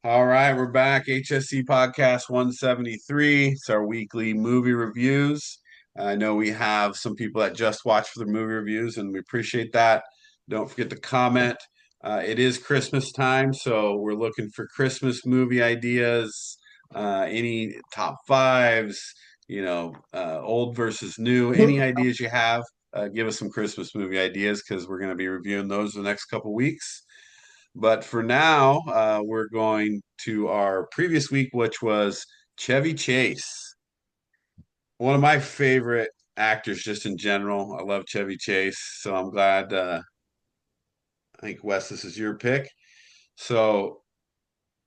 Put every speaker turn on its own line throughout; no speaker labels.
All right, we're back. HSC Podcast 173. It's our weekly movie reviews. I know we have some people that just watch for the movie reviews, and we appreciate that. Don't forget to comment. It is Christmas time, so we're looking for Christmas movie ideas, any top fives, old versus new, any ideas you have. Give us some Christmas movie ideas because we're going to be reviewing those the next couple weeks. But for now, we're going to our previous week, which was Chevy Chase, one of my favorite actors just in general. I love Chevy Chase, so I'm glad. I think Wes, this is your pick. So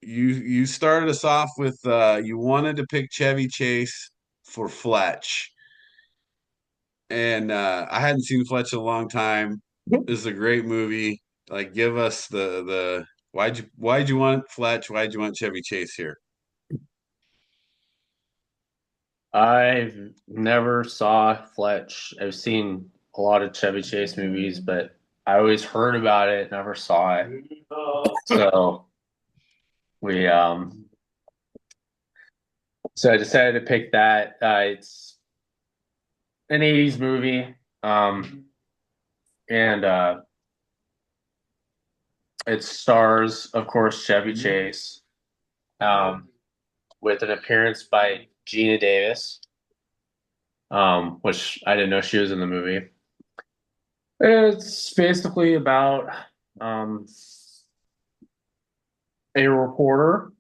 you started us off with you wanted to pick Chevy Chase for Fletch, and I hadn't seen Fletch in a long time. This is a great movie. Like, give us the why'd you want Fletch? Why'd you want Chevy Chase here?
I've never saw Fletch. I've seen a lot of Chevy Chase movies, but I always heard about it, never saw it. So we so I decided to pick that. It's an 80s movie. And it stars, of course, Chevy Chase, um, with an appearance by Gina Davis, which I didn't know she was in the movie. It's basically about um, a reporter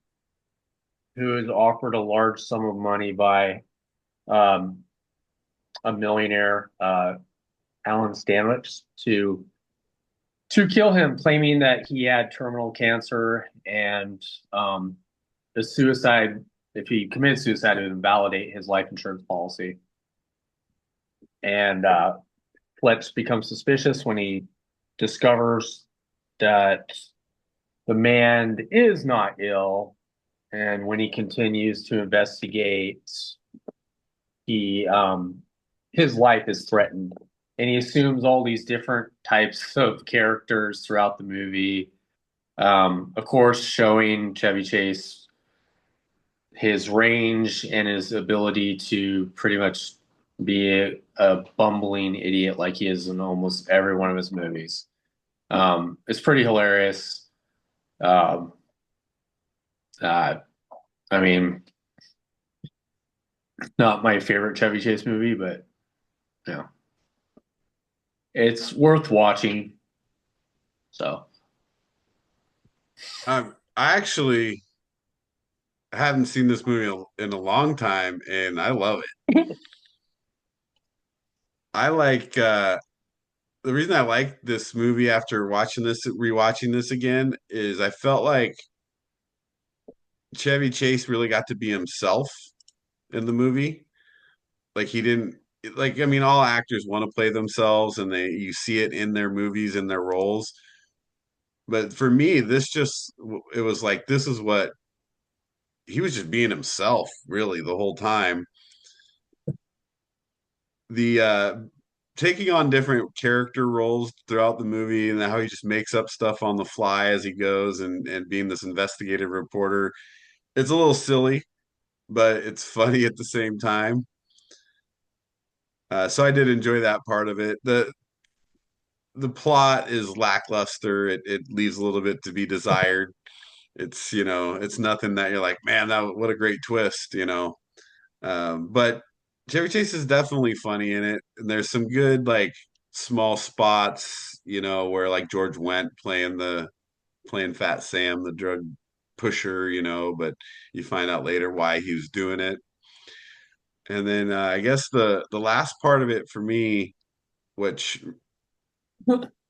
who is offered a large sum of money by um, a millionaire, Alan Stanwich, to kill him, claiming that he had terminal cancer and the suicide. If he committed suicide, it would invalidate his life insurance policy. And Fletch becomes suspicious when he discovers that the man is not ill, and when he continues to investigate, he his life is threatened, and he assumes all these different types of characters throughout the movie. Of course, showing Chevy Chase his range and his ability to pretty much be a bumbling idiot like he is in almost every one of his movies. It's pretty hilarious. Um, uh, I mean, not my favorite Chevy Chase movie, but you know, it's worth watching. So,
I actually haven't seen this movie in a long time, and I love it. I like the reason I like this movie after rewatching this again, is I felt like Chevy Chase really got to be himself in the movie. Like he didn't like I mean all actors want to play themselves and they you see it in their movies and their roles. But for me, it was like this is what he was just being himself really the whole time. The taking on different character roles throughout the movie and how he just makes up stuff on the fly as he goes and being this investigative reporter. It's a little silly, but it's funny at the same time. So I did enjoy that part of it. The plot is lackluster. It leaves a little bit to be desired. It's it's nothing that you're like, man, what a great twist. But Chevy Chase is definitely funny in it, and there's some good like small spots, where like George Wendt playing Fat Sam, the drug pusher, but you find out later why he was doing it. And then I guess the last part of it for me, which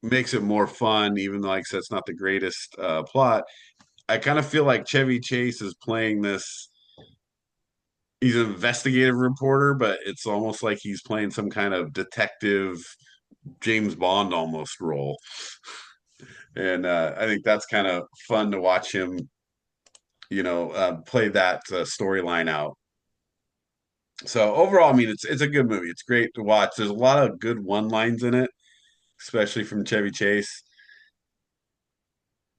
makes it more fun, even though like I said, it's not the greatest plot. I kind of feel like Chevy Chase is playing this. He's an investigative reporter, but it's almost like he's playing some kind of detective James Bond almost role. And I think that's kind of fun to watch him, play that storyline out. So overall, I mean, it's a good movie. It's great to watch. There's a lot of good one lines in it, especially from Chevy Chase.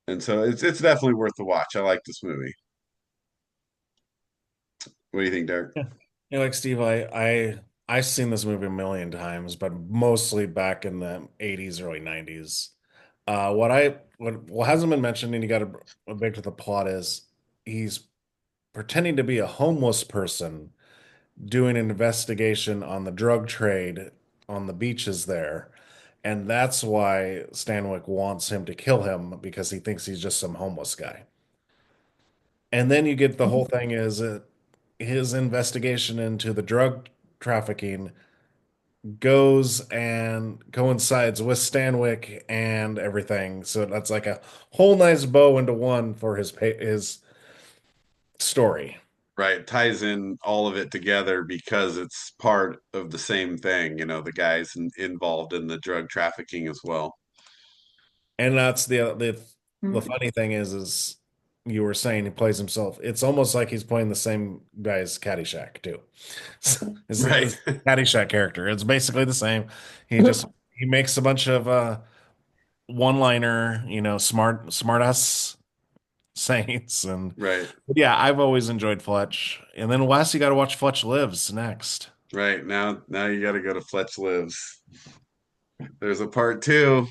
And so it's definitely worth the watch. I like this movie. What do you think, Derek?
Yeah. Yeah, like Steve, I've seen this movie a million times, but mostly back in the 80s, early 90s. What hasn't been mentioned, and you got to big to the plot is he's pretending to be a homeless person doing an investigation on the drug trade on the beaches there. And that's why Stanwyck wants him to kill him because he thinks he's just some homeless guy. And then you get the whole thing is his investigation into the drug trafficking goes and coincides with Stanwyck and everything. So that's like a whole nice bow into one for his story.
Right, ties in all of it together because it's part of the same thing. The guys involved in the drug trafficking as well.
And that's the funny thing is you were saying he plays himself. It's almost like he's playing the same guy's Caddy Shack too.
Right,
His Caddy Shack character. It's basically the same. He makes a bunch of one-liner, smart ass sayings and
right,
but yeah, I've always enjoyed Fletch. And then Wes, you got to watch Fletch Lives next.
right. Now you got to go to Fletch Lives. There's a part two.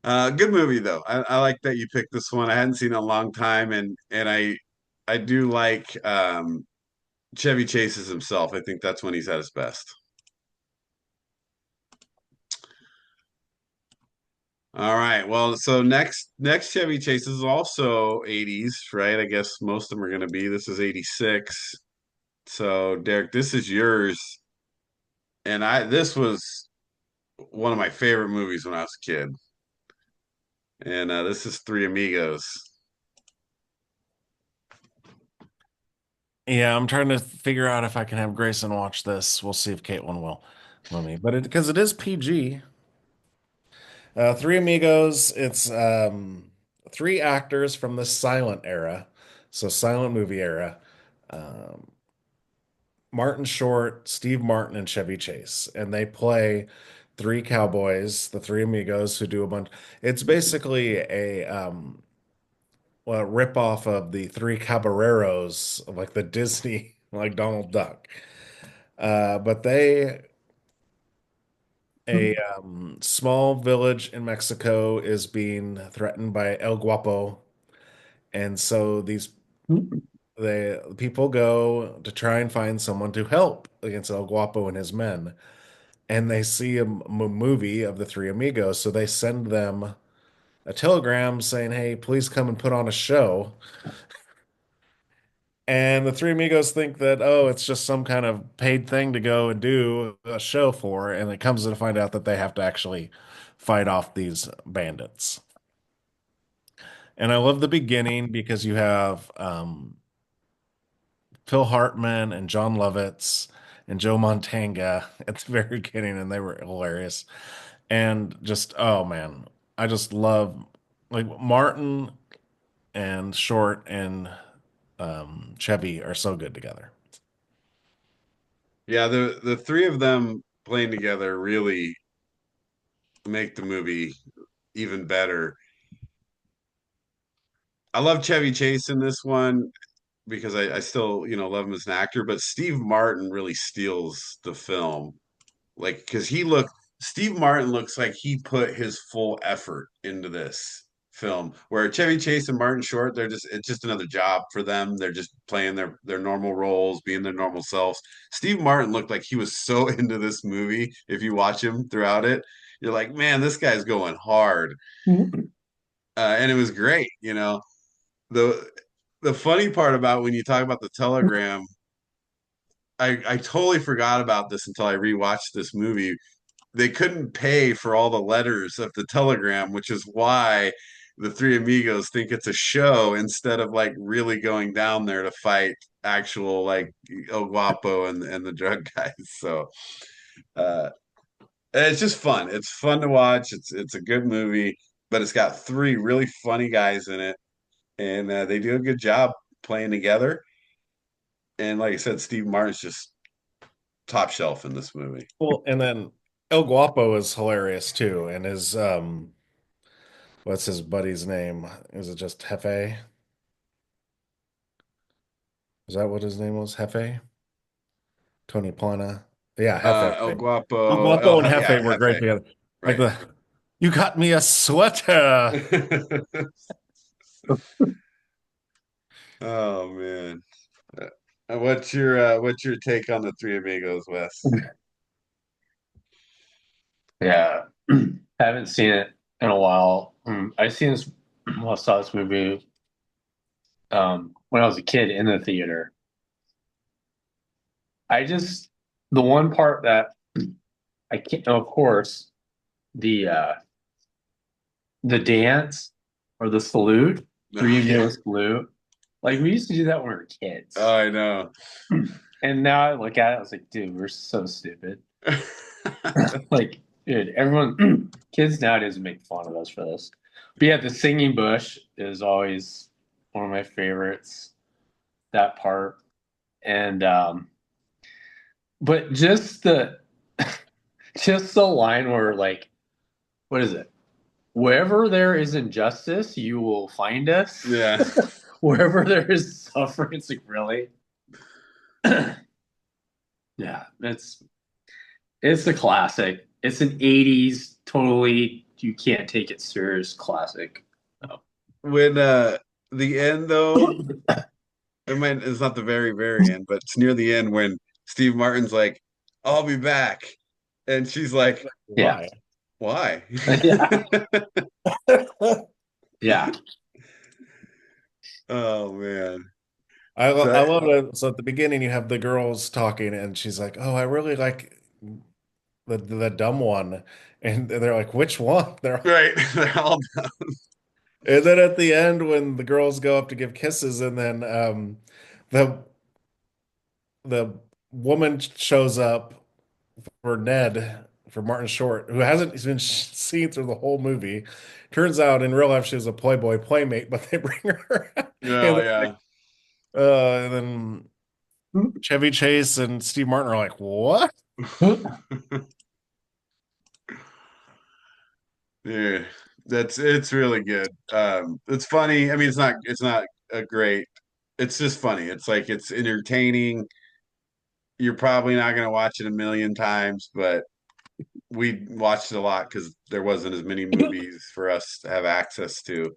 Good movie though. I like that you picked this one. I hadn't seen it in a long time, and I do like Chevy Chase as himself. I think that's when he's at his best. All right. Well, so next Chevy Chase is also 80s, right? I guess most of them are going to be. This is 86. So, Derek, this is yours. And this was one of my favorite movies when I was a kid. And this is Three Amigos.
Yeah, I'm trying to figure out if I can have Grayson watch this. We'll see if Caitlin will let me. But because it is PG. Three Amigos, it's three actors from the silent era, so silent movie era. Um, Martin Short, Steve Martin, and Chevy Chase, and they play three cowboys, the three amigos who do a bunch. It's basically a well, rip off of the three caballeros, like the Disney, like Donald Duck. But a small village in Mexico is being threatened by El Guapo, and so the people go to try and find someone to help against El Guapo and his men. And they see a movie of the three amigos, so they send them a telegram saying, "Hey, please come and put on a show." And the three amigos think that, oh, it's just some kind of paid thing to go and do a show for, and it comes to find out that they have to actually fight off these bandits. And I love the beginning because you have Phil Hartman and John Lovitz and Joe Montanga at the very beginning, and they were hilarious. And just, oh man, I just love like Martin and Short and Chevy are so good together.
Yeah, the three of them playing together really make the movie even better. I love Chevy Chase in this one because I still, love him as an actor, but Steve Martin really steals the film. Like, because Steve Martin looks like he put his full effort into this film. Where Chevy Chase and Martin Short, it's just another job for them. They're just playing their normal roles, being their normal selves. Steve Martin looked like he was so into this movie. If you watch him throughout it, you're like, man, this guy's going hard. And it was great. The the funny part about when you talk about the telegram, I totally forgot about this until I rewatched this movie. They couldn't pay for all the letters of the telegram, which is why the three amigos think it's a show instead of like really going down there to fight actual like El Guapo and the drug guys. So uh it's just fun. It's fun to watch. It's a good movie, but it's got three really funny guys in it, and they do a good job playing together. And like I said, Steve Martin's just top shelf in this movie.
Well, and then El Guapo is hilarious too, and his what's his buddy's name? Is it just Hefe? Is that what his name was? Hefe? Tony Plana? Yeah,
El
Hefe.
Guapo,
Guapo and
yeah,
Hefe were great
Jefe,
together. Like
right.
the, you got me a sweater.
Oh man. What's your take on the Three Amigos, Wes?
Yeah. Haven't seen it in a while. I seen this, well, I saw this movie when I was a kid in the theater. I just, the one part that I can't, of course, the uh the dance or the salute,
Oh
three
yeah.
amigos salute. Like we used to do that when we were
Oh,
kids.
I know.
And now I look at it, I was like, dude, we're so stupid. Like, dude, everyone, kids nowadays make fun of us for this. But yeah, the singing bush is always one of my favorites. That part, and but just the line where like, what is it? Wherever there is injustice, you will find us.
Yeah.
Wherever there is suffering, it's like really, yeah, it's a classic. It's an '80s totally. You can't take it serious classic. Oh.
When the end though, it's not the very, very end, but it's near the end when Steve Martin's like, I'll be back. And she's like,
Yeah,
Why?
why?
yeah, yeah.
Oh man.
I
So
love it. So at the beginning, you have the girls talking, and she's like, "Oh, I really like the dumb one," and they're like, "Which one?"
right. They're all
And then at the end, when the girls go up to give kisses, and then the the woman shows up for Ned, for Martin Short, who hasn't been seen through the whole movie. Turns out in real life she was a Playboy playmate, but they bring her
oh
and,
yeah.
and then Chevy Chase and Steve Martin are like, "What?"
Yeah, it's really good. It's funny. I mean, it's not a great. It's just funny. It's like it's entertaining. You're probably not going to watch it a million times, but we watched it a lot because there wasn't as many movies for us to have access to.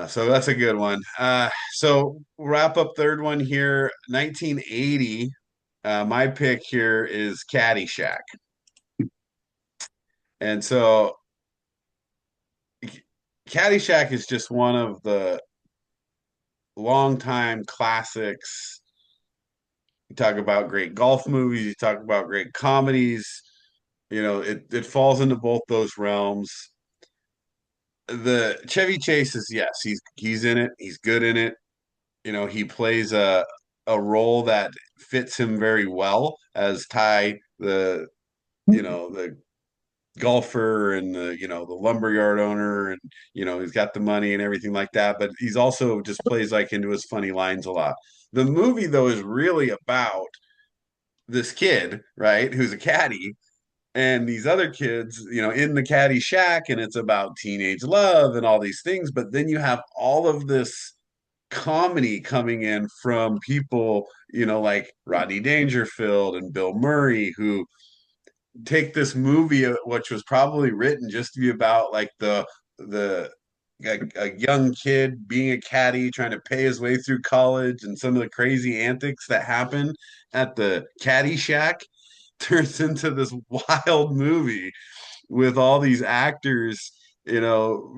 So that's a good one. So wrap up third one here. 1980. My pick here is Caddy Shack, and so Caddyshack is just one of the longtime classics. You talk about great golf movies, you talk about great comedies. It falls into both those realms. The Chevy Chase is yes, he's in it. He's good in it. He plays a role that fits him very well as Ty, the golfer and the lumberyard owner, and he's got the money and everything like that, but he's also just plays like into his funny lines a lot. The movie though is really about this kid, right, who's a caddy, and these other kids, in the caddy shack, and it's about teenage love and all these things, but then you have all of this comedy coming in from people, like Rodney Dangerfield and Bill Murray, who take this movie, which was probably written just to be about like the a young kid being a caddy trying to pay his way through college and some of the crazy antics that happen at the Caddy Shack turns into this wild movie with all these actors,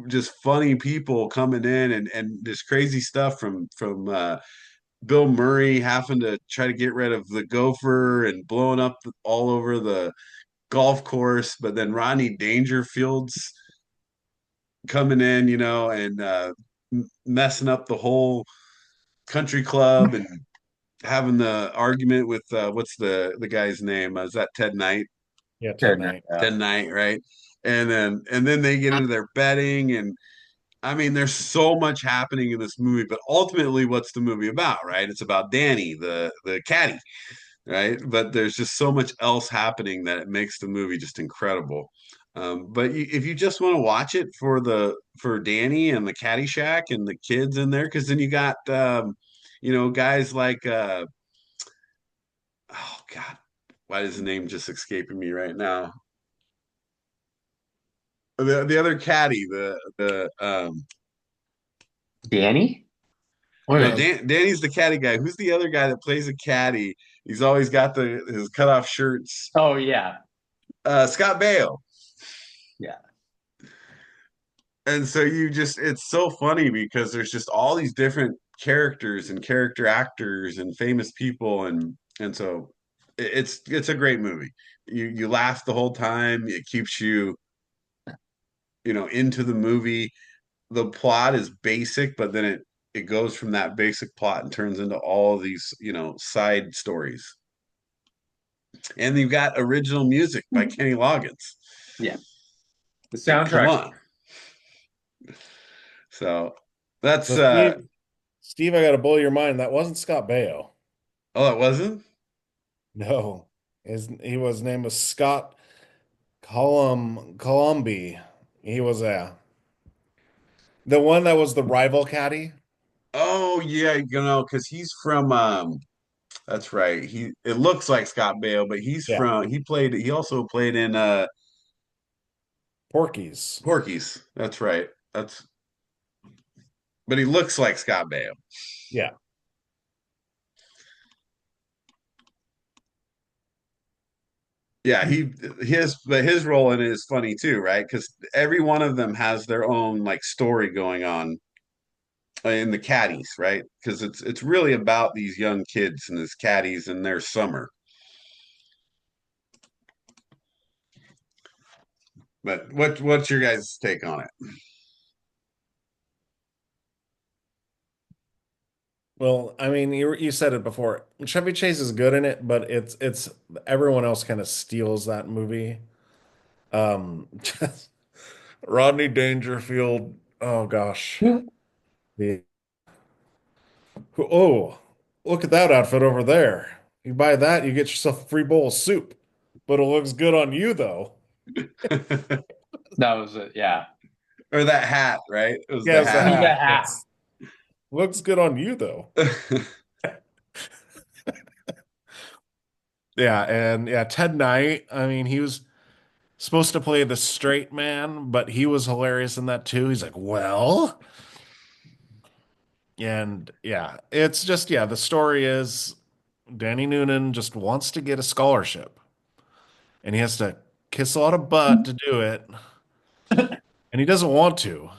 just funny people coming in, and this crazy stuff from Bill Murray having to try to get rid of the gopher and blowing up all over the golf course, but then Rodney Dangerfield's coming in, and messing up the whole country club and having the argument with what's the guy's name? Is that Ted Knight?
Yeah, Ted
Good.
Knight.
Yeah.
Ted Knight, right? And then they get into their betting, and I mean, there's so much happening in this movie, but ultimately, what's the movie about, right? It's about Danny, the caddy, right? But there's just so much else happening that it makes the movie just incredible. But if you just want to watch it for Danny and the Caddy Shack and the kids in there, because then you got guys like oh God, why is the name just escaping me right now? The other caddy, the
Danny?
no,
What?
Danny's the caddy guy. Who's the other guy that plays a caddy? He's always got his cutoff shirts.
Oh yeah,
Scott Baio.
yeah.
And so it's so funny because there's just all these different characters and character actors and famous people and so it's a great movie. You laugh the whole time. It keeps you into the movie. The plot is basic, but then it goes from that basic plot and turns into all these, side stories. And you've got original music by Kenny Loggins.
Yeah. The
Like, come
soundtrack.
on. So that's
So Steve, I got to blow your mind. That wasn't Scott Baio.
oh, it wasn't?
No, he was name was Scott Colombi. He was the one that was the rival caddy.
Oh yeah, because he's from that's right. It looks like Scott Baio, but
Yeah,
he also played in
Porky's.
Porky's. That's right. But he looks like Scott Baio.
Yeah.
Yeah, but his role in it is funny too, right? Because every one of them has their own like story going on in the caddies, right? Because it's really about these young kids and these caddies and their summer. But what's your guys' take on it?
Well, I mean, you said it before. Chevy Chase is good in it, but it's everyone else kind of steals that movie. Um, Rodney Dangerfield. Oh gosh. The oh, look at that outfit over there. You buy that, you get yourself a free bowl of soup. But it looks good on you though.
That was it. Yeah.
Or that hat, right? It was
Yeah,
the
it's a
hat.
The
hat.
hat.
Looks good on you though. Yeah, and yeah, Ted Knight. I mean, he was supposed to play the straight man, but he was hilarious in that too. He's like, well, and yeah, it's just the story is Danny Noonan just wants to get a scholarship, and he has to kiss a lot of butt to do it, and he doesn't want to,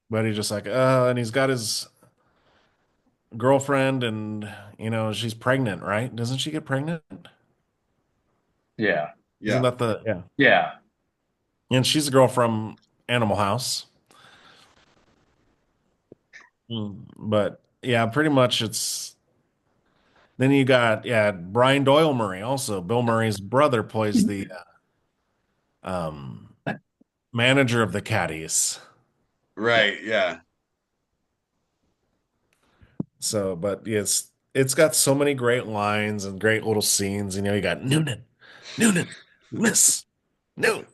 but he's just like, and he's got his girlfriend, and she's pregnant, right? Doesn't she get pregnant?
Yeah.
Isn't
Yeah.
that the yeah?
Yeah.
And she's a girl from Animal House. But yeah, pretty much it's then you got Brian Doyle Murray also. Bill Murray's brother plays the um manager of the Caddies.
Right, yeah.
So, but it's got so many great lines and great little scenes. You got Noonan, Miss Noonan.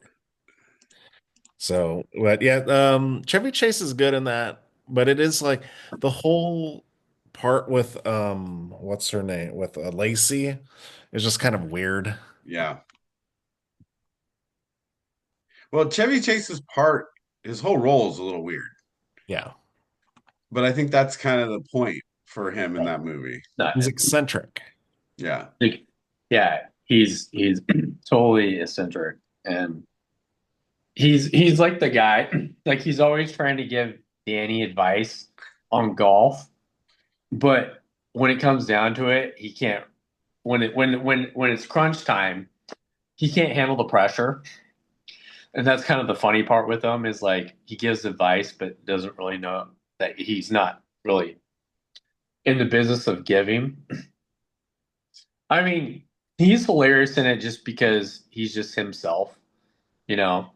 So, but yeah, Chevy Chase is good in that, but it is like the whole part with what's her name with Lacey is just kind of weird.
Yeah. Well, Chevy Chase's his whole role is a little weird,
Yeah,
but I think that's kind of the point for him in that movie.
No,
he's eccentric.
Yeah.
yeah. He's totally eccentric, and he's like the guy. Like he's always trying to give Danny advice on golf, but when it comes down to it, he can't. When it's crunch time, he can't handle the pressure. And that's kind of the funny part with him is like he gives advice, but doesn't really know that he's not really in the business of giving. I mean, he's hilarious in it just because he's just himself, you know.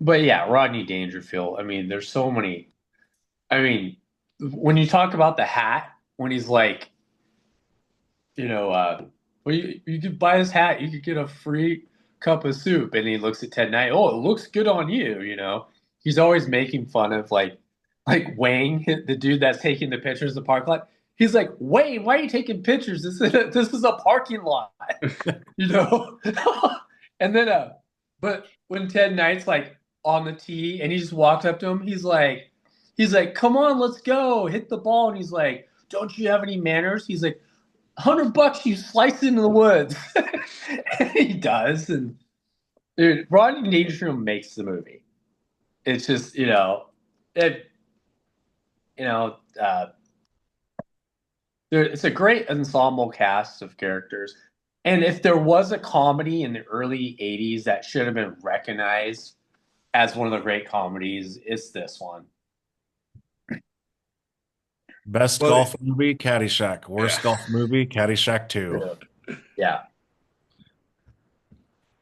But yeah, Rodney Dangerfield. I mean, there's so many. I mean, when you talk about the hat, when he's like, you know, well, you could buy this hat, you could get a free cup of soup. And he looks at Ted Knight. Oh, it looks good on you. He's always making fun of like Wayne, the dude that's taking the pictures of the park lot. He's like, Wayne, why are you taking pictures? This is a parking lot, you know. And then but when Ted Knight's like on the tee and he just walks up to him, he's like, come on, let's go, hit the ball. And he's like, don't you have any manners? He's like, $100, you slice it into the woods. And he does. And dude, Rodney Dangerfield makes the movie. It's just, it, you know, uh, it's a great ensemble cast of characters. And if there was a comedy in the early 80s that should have been recognized as one of the great comedies, it's this one.
Best
Well,
golf movie, Caddyshack. Worst
yeah.
golf movie, Caddyshack 2.
Yeah.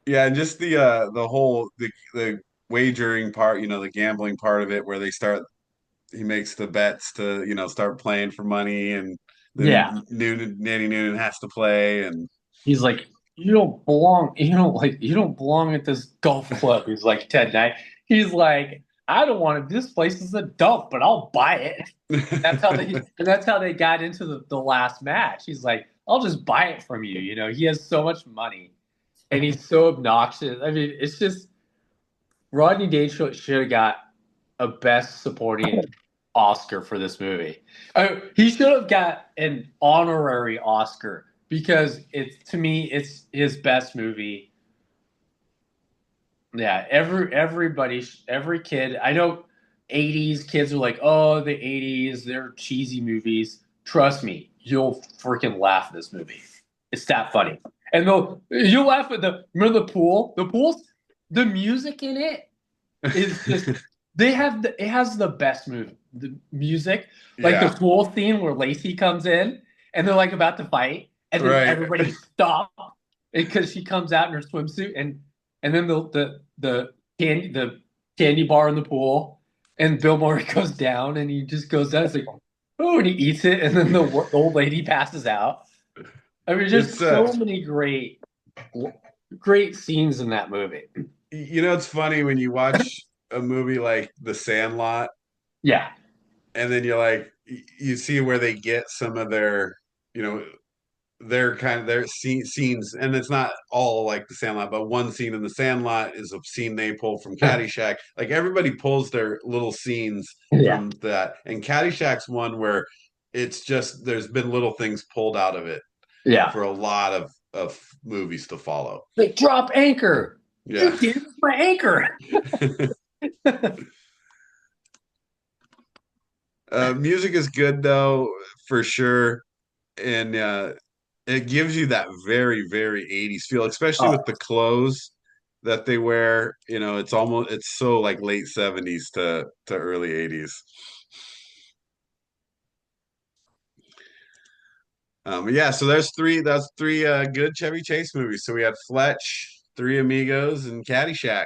Yeah, and just the whole the wagering part, the gambling part of it, where he makes the bets to, start playing for money, and
Yeah.
then Danny Noonan has to play, and
He's like, you don't belong at this golf club. He's like Ted Knight. He's like, I don't want it. This place is a dump, but I'll buy it. That's how they got into the last match. He's like, I'll just buy it from you. He has so much money and he's so obnoxious. I mean, it's just Rodney Dangerfield should have got a Best Supporting Oscar for this movie. He should have got an honorary Oscar because to me it's his best movie. Yeah, every kid I know, 80s kids are like, oh, the 80s, they're cheesy movies. Trust me, you'll freaking laugh at this movie. It's that funny. And you'll laugh at remember the pool? The music in it is just it has the best the music. Like the
yeah,
pool theme where Lacey comes in and they're like about to fight, and then
right.
everybody stops because she comes out in her swimsuit, and then the candy bar in the pool, and Bill Murray goes down and he just goes down. It's like, oh, and he eats it, and then the old lady passes out. I mean, just
It's
so many great scenes in that movie.
it's funny when you watch a movie like The Sandlot,
Yeah.
and then you're like, you see where they get some of you know, their scenes, and it's not all like The Sandlot, but one scene in The Sandlot is a scene they pull from Caddyshack. Like everybody pulls their little scenes
Yeah.
from that, and Caddyshack's one where it's just there's been little things pulled out of it
Yeah.
for a lot of movies to follow.
Like, drop anchor.
Yeah.
You did it with my anchor.
Music is good though, for sure, and it gives you that very, very 80s feel, especially with
Oh,
the clothes that they wear. It's so like late 70s to early 80s. Yeah, so that's three good Chevy Chase movies. So we had Fletch, Three Amigos, and Caddyshack.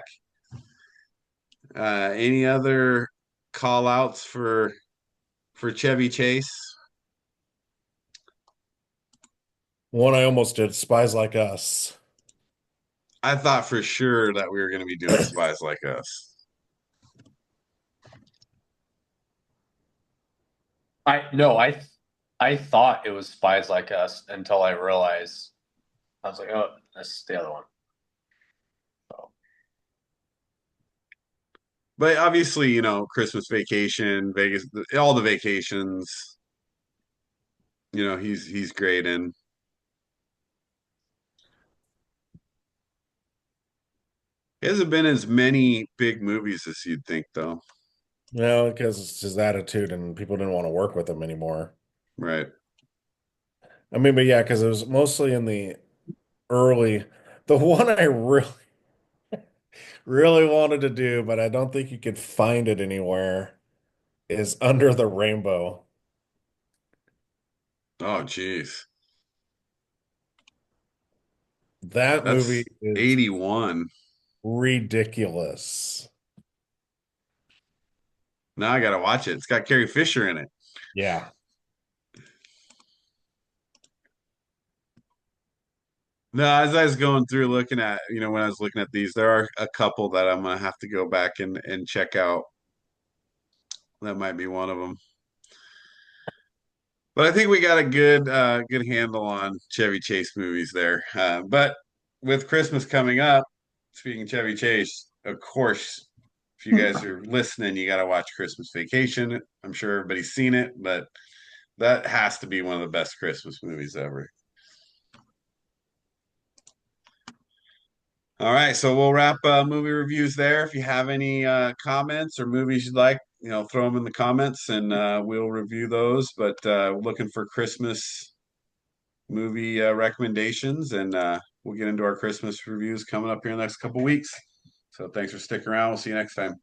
Any other call outs for Chevy Chase?
One I almost did, Spies Like Us.
I thought for sure that we were going to be doing Spies Like Us.
I thought it was Spies Like Us until I realized. I was like, oh, that's the other one. So,
But obviously, Christmas Vacation, Vegas, all the vacations, he's great in. He hasn't been as many big movies as you'd think, though.
No, because it's his attitude and people didn't want to work with him anymore.
Right.
I mean, but yeah, because it was mostly in the early. The one I really, really wanted to do, but I don't think you could find it anywhere, is Under the Rainbow.
Oh, geez.
That movie
That's
is
81.
ridiculous.
Now I gotta watch it. It's got Carrie Fisher in it.
Yeah.
No, as I was going through looking at, when I was looking at these, there are a couple that I'm gonna have to go back and check out. That might be one of them. But I think we got a good handle on Chevy Chase movies there. But with Christmas coming up, speaking of Chevy Chase, of course, if you guys are listening, you got to watch Christmas Vacation. I'm sure everybody's seen it, but that has to be one of the best Christmas movies ever. All right, so we'll wrap movie reviews there. If you have any comments or movies you'd like, throw them in the comments and we'll review those. But looking for Christmas movie recommendations, and we'll get into our Christmas reviews coming up here in the next couple weeks. So thanks for sticking around. We'll see you next time.